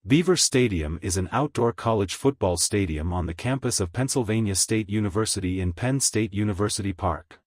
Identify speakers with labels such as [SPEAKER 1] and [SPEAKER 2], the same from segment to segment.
[SPEAKER 1] Beaver Stadium is an outdoor college football stadium on the campus of Pennsylvania State University in Penn State University Park.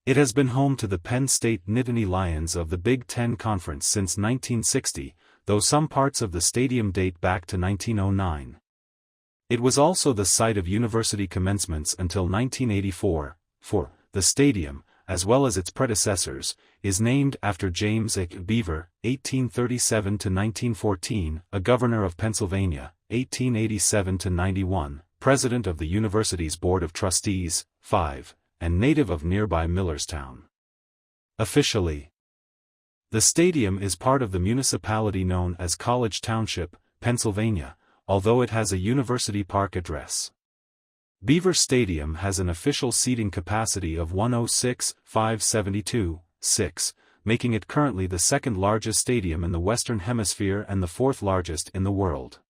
[SPEAKER 1] It has been home to the Penn State Nittany Lions of the Big Ten Conference since 1960, though some parts of the stadium date back to 1909. It was also the site of university commencements until 1984. The stadium, as well as its predecessors, is named after James A. Beaver, 1837–1914, a governor of Pennsylvania, 1887–91, president of the university's Board of Trustees, 5, and native of nearby Millerstown. Officially, the stadium is part of the municipality known as College Township, Pennsylvania, although it has a University Park address. Beaver Stadium has an official seating capacity of 106,572, making it currently the second largest stadium in the Western Hemisphere and the fourth largest in the world.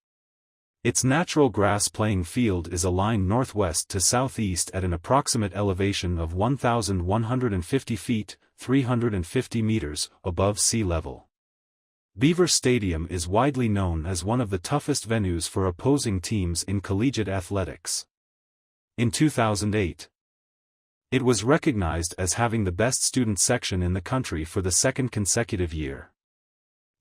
[SPEAKER 1] Its natural grass playing field is aligned northwest to southeast at an approximate elevation of 1,150 feet, 350 meters, above sea level. Beaver Stadium is widely known as one of the toughest venues for opposing teams in collegiate athletics. In 2008, it was recognized as having the best student section in the country for the second consecutive year.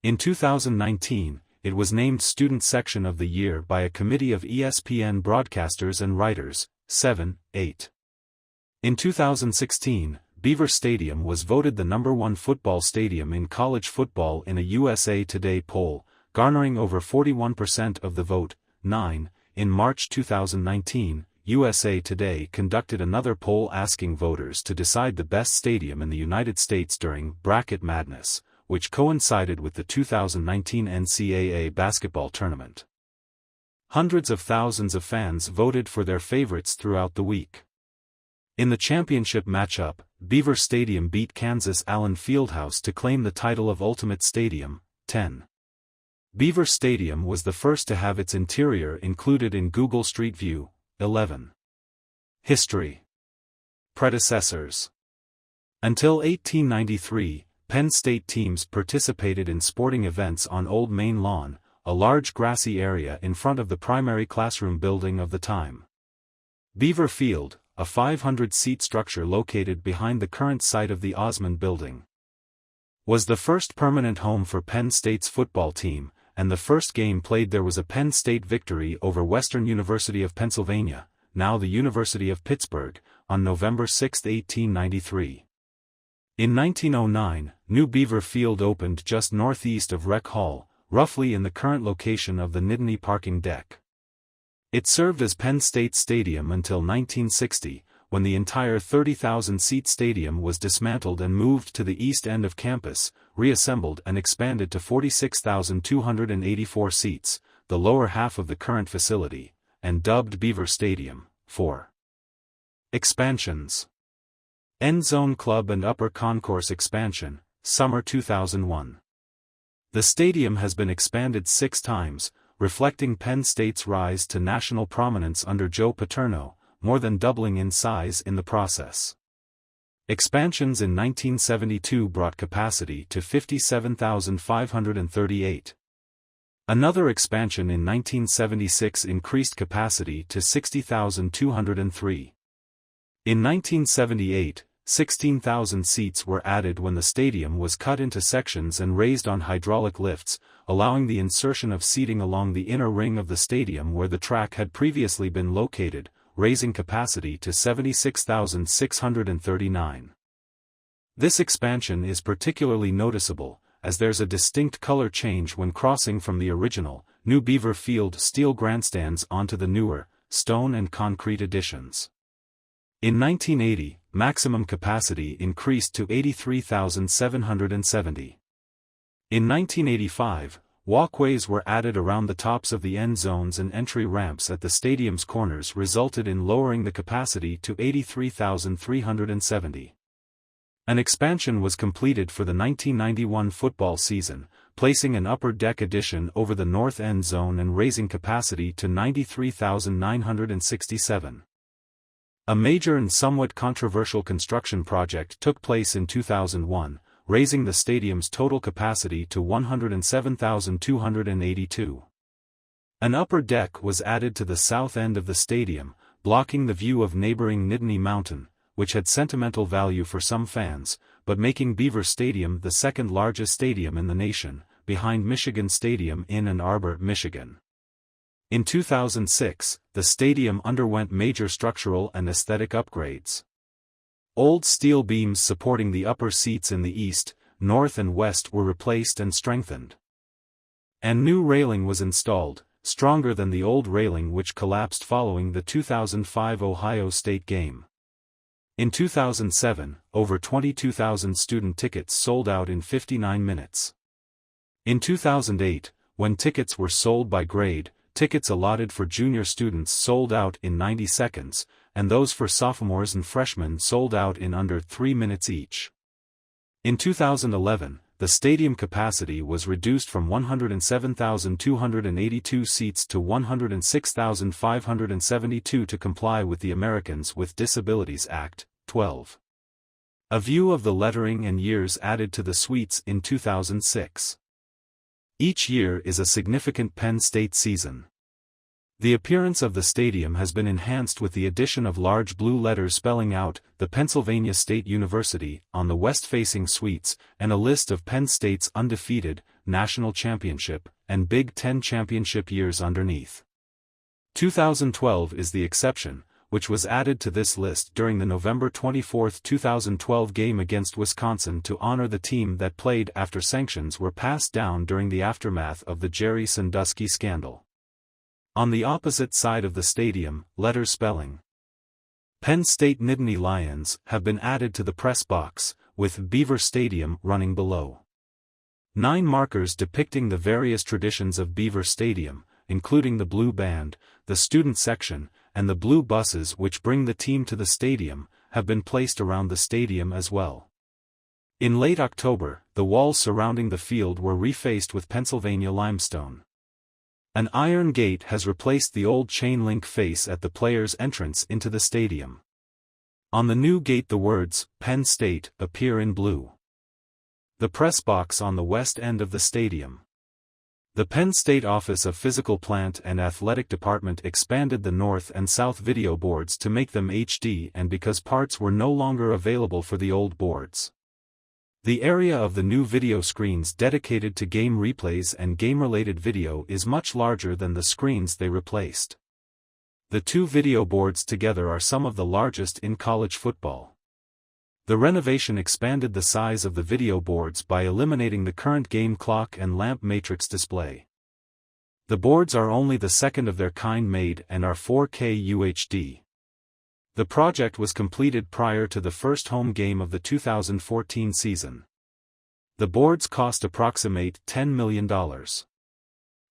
[SPEAKER 1] In 2019, it was named Student Section of the Year by a committee of ESPN broadcasters and writers, 7, 8. In 2016, Beaver Stadium was voted the #1 football stadium in college football in a USA Today poll, garnering over 41% of the vote. 9. In March 2019, USA Today conducted another poll asking voters to decide the best stadium in the United States during Bracket Madness, which coincided with the 2019 NCAA basketball tournament. Hundreds of thousands of fans voted for their favorites throughout the week. In the championship matchup, Beaver Stadium beat Kansas Allen Fieldhouse to claim the title of Ultimate Stadium. 10. Beaver Stadium was the first to have its interior included in Google Street View. 11. History. Predecessors. Until 1893, Penn State teams participated in sporting events on Old Main Lawn, a large grassy area in front of the primary classroom building of the time. Beaver Field, a 500-seat structure located behind the current site of the Osmond Building, was the first permanent home for Penn State's football team, and the first game played there was a Penn State victory over Western University of Pennsylvania, now the University of Pittsburgh, on November 6, 1893. In 1909, New Beaver Field opened just northeast of Rec Hall, roughly in the current location of the Nittany parking deck. It served as Penn State Stadium until 1960, when the entire 30,000-seat stadium was dismantled and moved to the east end of campus, reassembled and expanded to 46,284 seats, the lower half of the current facility, and dubbed Beaver Stadium. 4. Expansions. End Zone Club and Upper Concourse expansion, summer 2001. The stadium has been expanded 6 times, reflecting Penn State's rise to national prominence under Joe Paterno, more than doubling in size in the process. Expansions in 1972 brought capacity to 57,538. Another expansion in 1976 increased capacity to 60,203. In 1978, 16,000 seats were added when the stadium was cut into sections and raised on hydraulic lifts, allowing the insertion of seating along the inner ring of the stadium where the track had previously been located, raising capacity to 76,639. This expansion is particularly noticeable, as there's a distinct color change when crossing from the original, New Beaver Field steel grandstands onto the newer, stone and concrete additions. In 1980, maximum capacity increased to 83,770. In 1985, walkways were added around the tops of the end zones and entry ramps at the stadium's corners resulted in lowering the capacity to 83,370. An expansion was completed for the 1991 football season, placing an upper deck addition over the north end zone and raising capacity to 93,967. A major and somewhat controversial construction project took place in 2001, raising the stadium's total capacity to 107,282. An upper deck was added to the south end of the stadium, blocking the view of neighboring Nittany Mountain, which had sentimental value for some fans, but making Beaver Stadium the second largest stadium in the nation, behind Michigan Stadium in Ann Arbor, Michigan. In 2006, the stadium underwent major structural and aesthetic upgrades. Old steel beams supporting the upper seats in the east, north and west were replaced and strengthened. And new railing was installed, stronger than the old railing which collapsed following the 2005 Ohio State game. In 2007, over 22,000 student tickets sold out in 59 minutes. In 2008, when tickets were sold by grade, tickets allotted for junior students sold out in 90 seconds, and those for sophomores and freshmen sold out in under 3 minutes each. In 2011, the stadium capacity was reduced from 107,282 seats to 106,572 to comply with the Americans with Disabilities Act, 12. A view of the lettering and years added to the suites in 2006. Each year is a significant Penn State season. The appearance of the stadium has been enhanced with the addition of large blue letters spelling out the Pennsylvania State University on the west-facing suites, and a list of Penn State's undefeated, national championship, and Big Ten championship years underneath. 2012 is the exception, which was added to this list during the November 24, 2012 game against Wisconsin to honor the team that played after sanctions were passed down during the aftermath of the Jerry Sandusky scandal. On the opposite side of the stadium, letters spelling Penn State Nittany Lions have been added to the press box, with Beaver Stadium running below. 9 markers depicting the various traditions of Beaver Stadium, including the blue band, the student section, and the blue buses which bring the team to the stadium, have been placed around the stadium as well. In late October, the walls surrounding the field were refaced with Pennsylvania limestone. An iron gate has replaced the old chain-link face at the players' entrance into the stadium. On the new gate the words, Penn State, appear in blue. The press box on the west end of the stadium. The Penn State Office of Physical Plant and Athletic Department expanded the north and south video boards to make them HD and because parts were no longer available for the old boards. The area of the new video screens dedicated to game replays and game-related video is much larger than the screens they replaced. The 2 video boards together are some of the largest in college football. The renovation expanded the size of the video boards by eliminating the current game clock and lamp matrix display. The boards are only the second of their kind made and are 4K UHD. The project was completed prior to the first home game of the 2014 season. The boards cost approximate $10 million.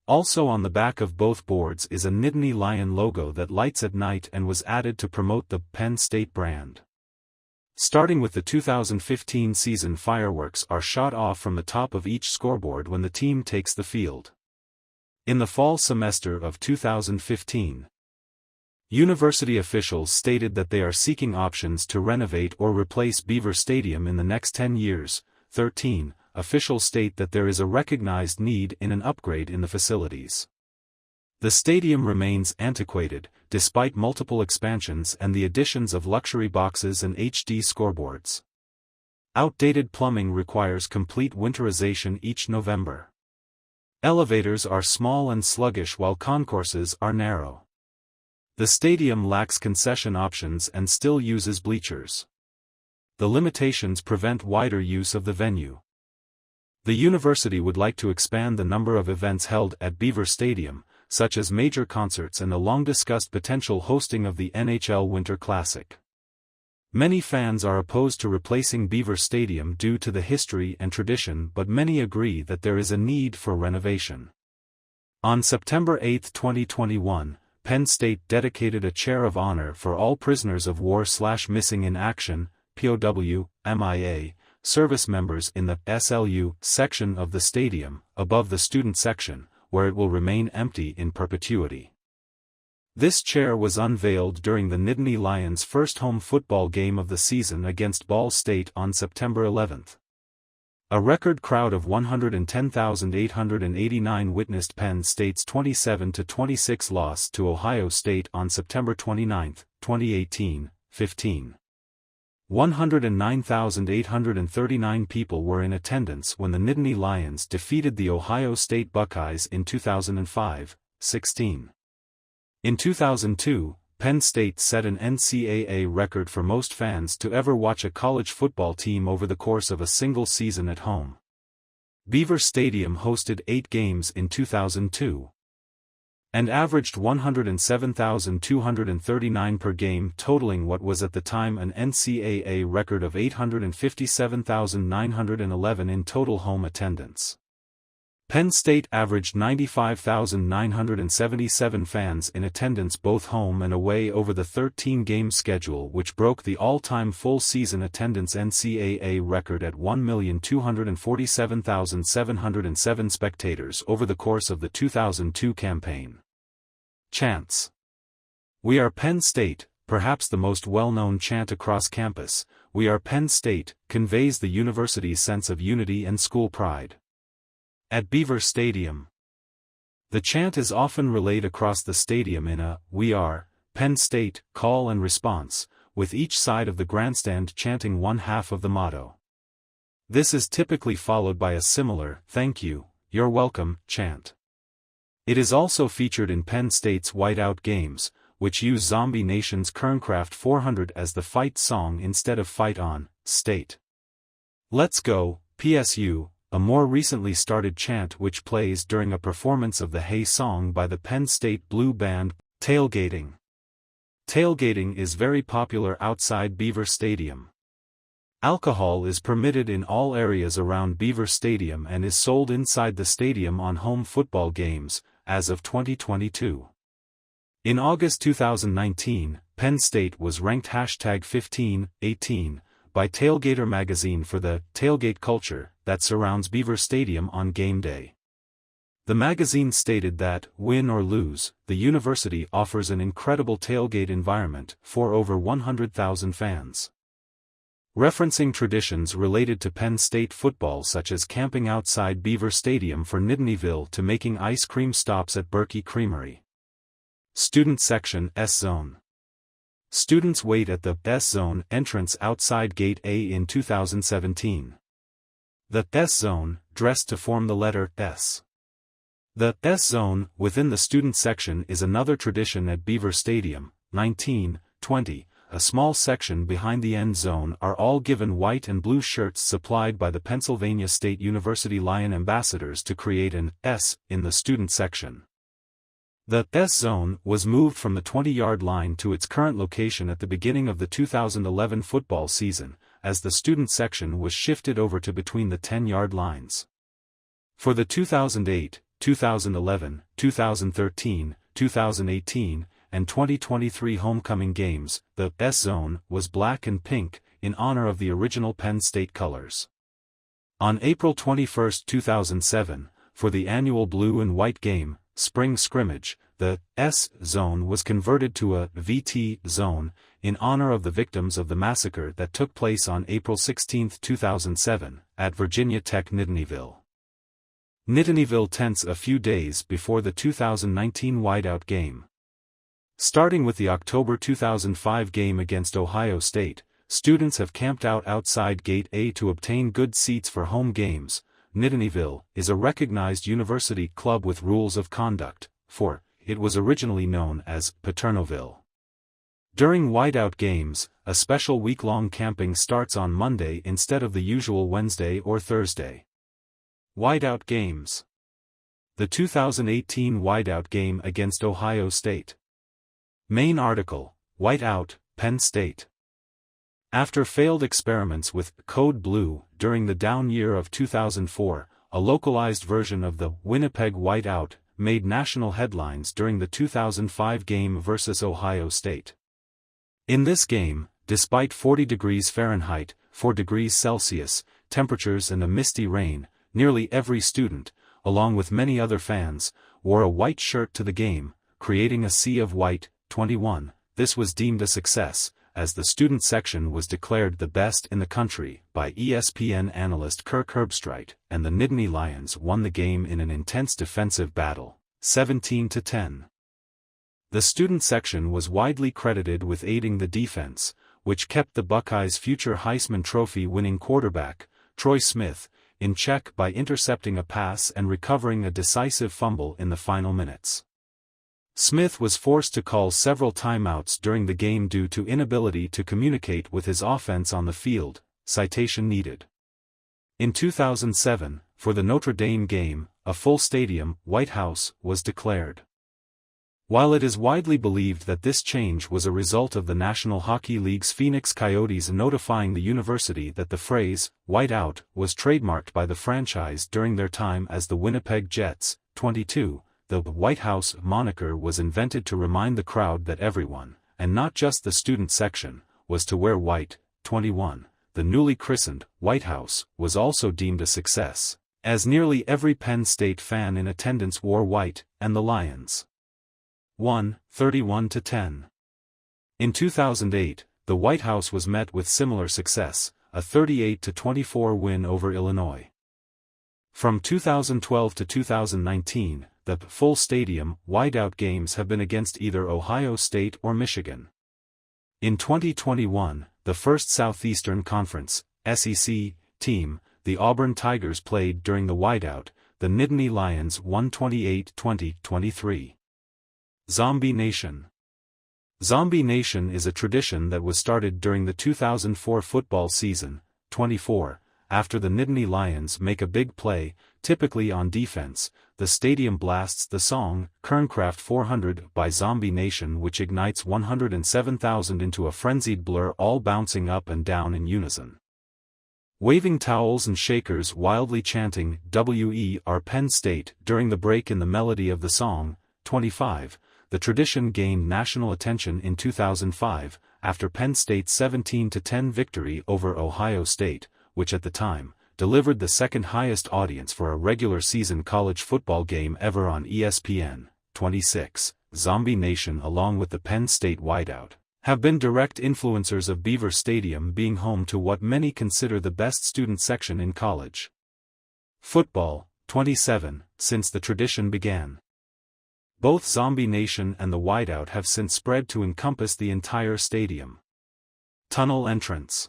[SPEAKER 1] Also on the back of both boards is a Nittany Lion logo that lights at night and was added to promote the Penn State brand. Starting with the 2015 season, fireworks are shot off from the top of each scoreboard when the team takes the field. In the fall semester of 2015, university officials stated that they are seeking options to renovate or replace Beaver Stadium in the next 10 years. 13. Officials state that there is a recognized need in an upgrade in the facilities. The stadium remains antiquated, despite multiple expansions and the additions of luxury boxes and HD scoreboards. Outdated plumbing requires complete winterization each November. Elevators are small and sluggish while concourses are narrow. The stadium lacks concession options and still uses bleachers. The limitations prevent wider use of the venue. The university would like to expand the number of events held at Beaver Stadium, such as major concerts and the long-discussed potential hosting of the NHL Winter Classic. Many fans are opposed to replacing Beaver Stadium due to the history and tradition, but many agree that there is a need for renovation. On September 8, 2021, Penn State dedicated a chair of honor for all prisoners of war/missing in action, POW, MIA, service members in the SLU section of the stadium, above the student section, where it will remain empty in perpetuity. This chair was unveiled during the Nittany Lions' first home football game of the season against Ball State on September 11. A record crowd of 110,889 witnessed Penn State's 27-26 loss to Ohio State on September 29, 2018, 15. 109,839 people were in attendance when the Nittany Lions defeated the Ohio State Buckeyes in 2005, 16. In 2002, Penn State set an NCAA record for most fans to ever watch a college football team over the course of a single season at home. Beaver Stadium hosted 8 games in 2002 and averaged 107,239 per game, totaling what was at the time an NCAA record of 857,911 in total home attendance. Penn State averaged 95,977 fans in attendance both home and away over the 13-game schedule, which broke the all-time full-season attendance NCAA record at 1,247,707 spectators over the course of the 2002 campaign. Chants. "We are Penn State," perhaps the most well-known chant across campus, "We are Penn State," conveys the university's sense of unity and school pride. At Beaver Stadium, the chant is often relayed across the stadium in a "We are Penn State" call and response, with each side of the grandstand chanting one half of the motto. This is typically followed by a similar "Thank you, you're welcome" chant. It is also featured in Penn State's Whiteout games, which use Zombie Nation's Kernkraft 400 as the fight song instead of Fight On, State. "Let's Go, PSU," a more recently started chant which plays during a performance of the Hey song by the Penn State Blue Band. Tailgating. Tailgating is very popular outside Beaver Stadium. Alcohol is permitted in all areas around Beaver Stadium and is sold inside the stadium on home football games, as of 2022. In August 2019, Penn State was ranked #1518 by Tailgater magazine for the tailgate culture that surrounds Beaver Stadium on game day. The magazine stated that, win or lose, the university offers an incredible tailgate environment for over 100,000 fans. Referencing traditions related to Penn State football such as camping outside Beaver Stadium for Nittanyville to making ice cream stops at Berkey Creamery. Student Section S-Zone. Students wait at the S-Zone entrance outside Gate A in 2017. The S-Zone, dressed to form the letter S. The S-Zone, within the student section, is another tradition at Beaver Stadium. 1920, a small section behind the end zone are all given white and blue shirts supplied by the Pennsylvania State University Lion ambassadors to create an S in the student section. The S-Zone was moved from the 20-yard line to its current location at the beginning of the 2011 football season, as the student section was shifted over to between the 10-yard lines. For the 2008, 2011, 2013, 2018, and 2023 homecoming games, the S-Zone was black and pink, in honor of the original Penn State colors. On April 21, 2007, for the annual blue and white game, Spring Scrimmage, the S-Zone was converted to a VT Zone, in honor of the victims of the massacre that took place on April 16, 2007, at Virginia Tech Nittanyville. Nittanyville tents a few days before the 2019 Whiteout game. Starting with the October 2005 game against Ohio State, students have camped out outside Gate A to obtain good seats for home games. Nittanyville is a recognized university club with rules of conduct, for it was originally known as Paternoville. During Whiteout games, a special week-long camping starts on Monday instead of the usual Wednesday or Thursday. Whiteout games. The 2018 Whiteout game against Ohio State. Main article, Whiteout, Penn State. After failed experiments with Code Blue during the down year of 2004, a localized version of the Winnipeg Whiteout made national headlines during the 2005 game versus Ohio State. In this game, despite 40 degrees Fahrenheit, 4 degrees Celsius, temperatures and a misty rain, nearly every student, along with many other fans, wore a white shirt to the game, creating a sea of white. 21. This was deemed a success, as the student section was declared the best in the country by ESPN analyst Kirk Herbstreit, and the Nittany Lions won the game in an intense defensive battle, 17-10. The student section was widely credited with aiding the defense, which kept the Buckeyes' future Heisman Trophy-winning quarterback, Troy Smith, in check by intercepting a pass and recovering a decisive fumble in the final minutes. Smith was forced to call several timeouts during the game due to inability to communicate with his offense on the field, citation needed. In 2007, for the Notre Dame game, a full stadium, White House, was declared. While it is widely believed that this change was a result of the National Hockey League's Phoenix Coyotes notifying the university that the phrase, "white out," was trademarked by the franchise during their time as the Winnipeg Jets, 22, the White House moniker was invented to remind the crowd that everyone, and not just the student section, was to wear white, 21. The newly christened White House was also deemed a success, as nearly every Penn State fan in attendance wore white, and the Lions won, 31-10. In 2008, the White House was met with similar success, a 38-24 win over Illinois. From 2012 to 2019, the full stadium, whiteout games have been against either Ohio State or Michigan. In 2021, the first Southeastern Conference, SEC, team, the Auburn Tigers played during the whiteout. The Nittany Lions won 28-20, 23. Zombie Nation. Zombie Nation is a tradition that was started during the 2004 football season, 24. After the Nittany Lions make a big play, typically on defense, the stadium blasts the song, Kerncraft 400 by Zombie Nation, which ignites 107,000 into a frenzied blur, all bouncing up and down in unison. Waving towels and shakers wildly chanting, "We are Penn State," during the break in the melody of the song, 25. The tradition gained national attention in 2005, after Penn State's 17-10 victory over Ohio State, which at the time, delivered the second highest audience for a regular season college football game ever on ESPN, 26. Zombie Nation along with the Penn State whiteout, have been direct influencers of Beaver Stadium being home to what many consider the best student section in college football, 27, since the tradition began. Both Zombie Nation and the whiteout have since spread to encompass the entire stadium. Tunnel entrance.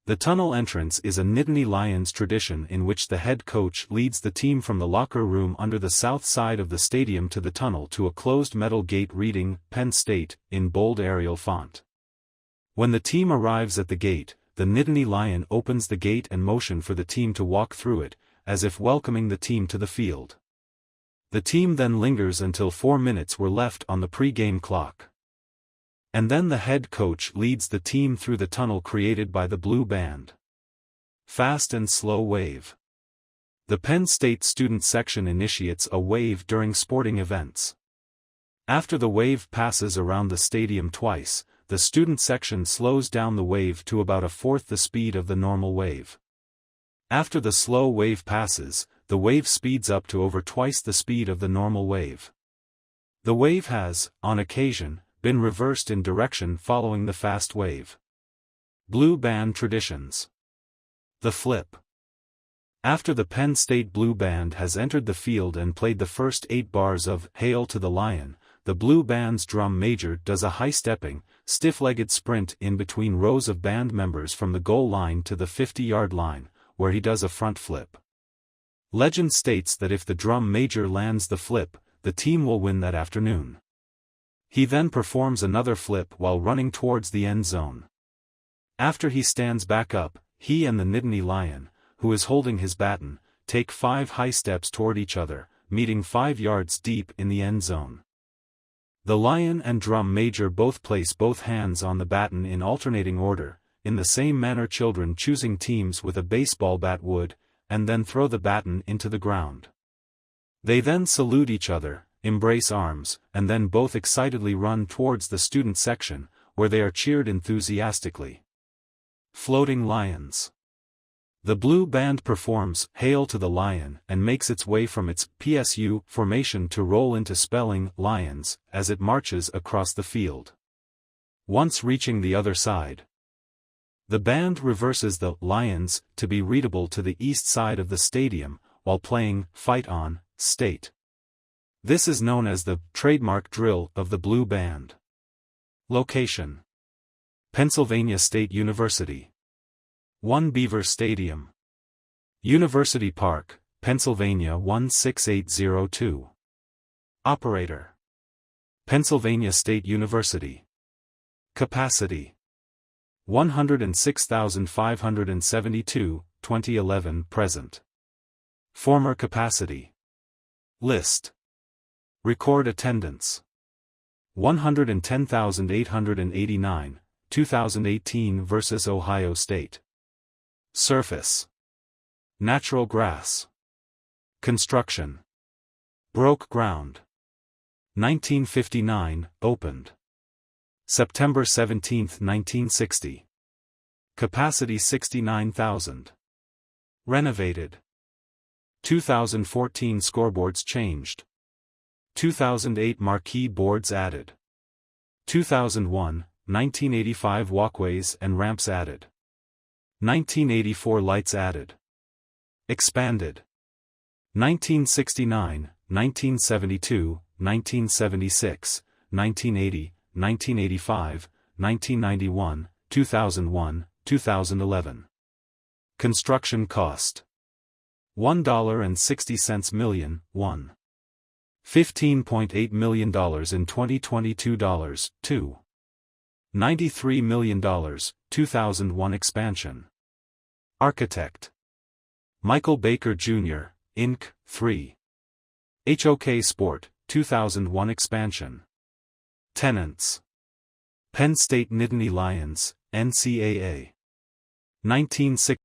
[SPEAKER 1] The tunnel entrance is a Nittany Lions tradition in which the head coach leads the team from the locker room under the south side of the stadium to the tunnel to a closed metal gate reading, "Penn State," in bold Arial font. When the team arrives at the gate, the Nittany Lion opens the gate and motion for the team to walk through it, as if welcoming the team to the field. The team then lingers until 4 minutes were left on the pre-game clock. And then the head coach leads the team through the tunnel created by the blue band. Fast and slow wave. The Penn State student section initiates a wave during sporting events. After the wave passes around the stadium twice, the student section slows down the wave to about a fourth the speed of the normal wave. After the slow wave passes, the wave speeds up to over twice the speed of the normal wave. The wave has, on occasion, been reversed in direction following the fast wave. Blue band traditions. The flip. After the Penn State Blue Band has entered the field and played the first 8 bars of "Hail to the Lion," the Blue Band's drum major does a high-stepping, stiff-legged sprint in between rows of band members from the goal line to the 50-yard line, where he does a front flip. Legend states that if the drum major lands the flip, the team will win that afternoon. He then performs another flip while running towards the end zone. After he stands back up, he and the Nittany Lion, who is holding his baton, take 5 high steps toward each other, meeting 5 yards deep in the end zone. The Lion and drum major both place both hands on the baton in alternating order, in the same manner children choosing teams with a baseball bat would, and then throw the baton into the ground. They then salute each other, embrace arms, and then both excitedly run towards the student section, where they are cheered enthusiastically. Floating Lions. The Blue Band performs "Hail to the Lion" and makes its way from its PSU formation to roll into spelling "Lions" as it marches across the field. once reaching the other side. The band reverses the Lions to be readable to the east side of the stadium, while playing Fight On, State. This is known as the trademark drill of the Blue Band. Location: Pennsylvania State University. 1 Beaver Stadium. University Park, Pennsylvania 16802. Operator: Pennsylvania State University. Capacity: 106,572, 2011 present. Former capacity. List. Record attendance: 110,889, 2018 versus Ohio State. Surface: natural grass. Construction: broke ground. 1959, opened. September 17, 1960. Capacity 69,000. Renovated. 2014 scoreboards changed. 2008 marquee boards added. 2001, 1985 walkways and ramps added. 1984 lights added. Expanded. 1969, 1972, 1976, 1980, 1985, 1991, 2001, 2011. Construction cost: $1.60 million, $15.8 million in 2022 dollars, $93 million, 2001 expansion. Architect: Michael Baker Jr., Inc., 3. HOK Sport, 2001 expansion. Tenants: Penn State Nittany Lions, NCAA. 1960.